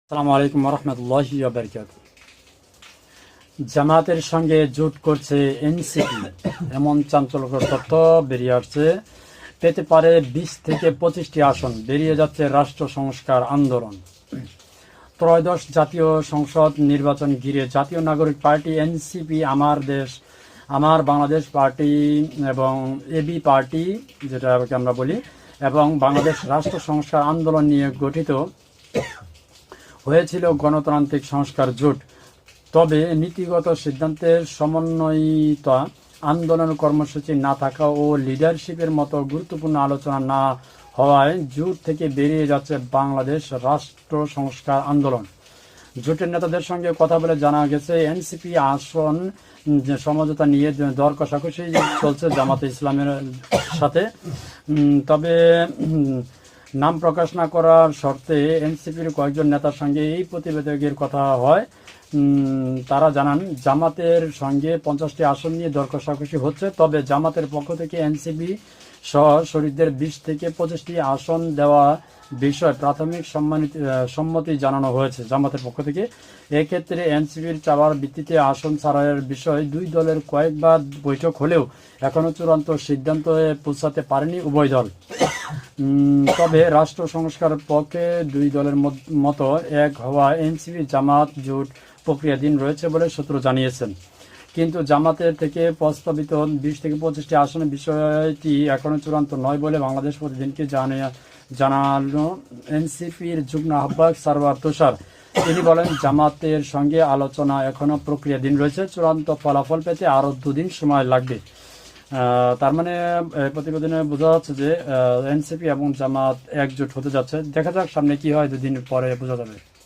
আসসালামু আলাইকুম রহমতুল্লাহি ওয়া বারাকাতুহু। জামাতের সঙ্গে জোট করছে এনসিপি, এমন চাঞ্চল্যকর তথ্য বেরিয়ে আসছে। পেতে পারে 20 থেকে 25টি আসন। বেরিয়ে যাচ্ছে রাষ্ট্র সংস্কার আন্দোলন। ত্রয়োদশ জাতীয় সংসদ নির্বাচন ঘিরে জাতীয় নাগরিক পার্টি, এনসিপি, আমার দেশ আমার বাংলাদেশ পার্টি এবং এবি পার্টি, যেটা আমরা বলি, এবং বাংলাদেশ রাষ্ট্র সংস্কার আন্দোলন নিয়ে গঠিত হয়েছিল গণতান্ত্রিক সংস্কার জোট। তবে নীতিগত সিদ্ধান্তের সমন্বয়িত আন্দোলন কর্মসূচি না থাকা ও লিডারশিপের মতো গুরুত্বপূর্ণ আলোচনা না হওয়ায় জোট থেকে বেরিয়ে যাচ্ছে বাংলাদেশ রাষ্ট্র সংস্কার আন্দোলন। জোটের নেতাদের সঙ্গে কথা বলে জানা গেছে, এনসিপি আসন সমঝোতা নিয়ে দর কষাকষি চলছে জামাতে ইসলামের সাথে। তবে নাম প্রকাশ না করার শর্তে এনসিপির কয়েকজন নেতার সঙ্গে এই প্রতিবেদকের কথা হয়। তারা জানান, জামাতের সঙ্গে 50টি আসন নিয়ে দর কষাকষি হচ্ছে। তবে জামাতের পক্ষ থেকে এনসিপি সহ শরীরদের 20 থেকে 25টি আসন দেওয়া বিষয়ে প্রাথমিক সম্মতি জানানো হয়েছে জামাতের পক্ষ থেকে। এক্ষেত্রে এনসিপির চাওয়ার ভিত্তিতে আসন ছাড়াইয়ের বিষয়ে দুই দলের কয়েকবার বৈঠক হলেও এখনও চূড়ান্ত সিদ্ধান্তে পৌঁছাতে পারেনি উভয় দল। তবে রাষ্ট্র সংস্কারের পক্ষে দুই দলের মতো এক হওয়া এনসিপি জামাত জোট প্রক্রিয়াধীন রয়েছে বলে সূত্র জানিয়েছেন। কিন্তু জামাতের থেকে প্রস্তাবিত 20 থেকে 25টি আসনের বিষয়টি এখনও চূড়ান্ত নয় বলে বাংলাদেশ প্রতিদিনকে জানালো এনসিপির যুগ্ম আহ্বায়ক সারওয়ার তুষার। তিনি বলেন, জামাতের সঙ্গে আলোচনা এখনও প্রক্রিয়াধীন রয়েছে। চূড়ান্ত ফলাফল পেতে আরও 2 দিন সময় লাগবে। তার মানে প্রতিবেদনে বোঝা যাচ্ছে যে এনসিপি এবং জামাত একজোট হতে যাচ্ছে। দেখা যাক সামনে কি হয়, 2 দিন পরে বোঝা যাবে।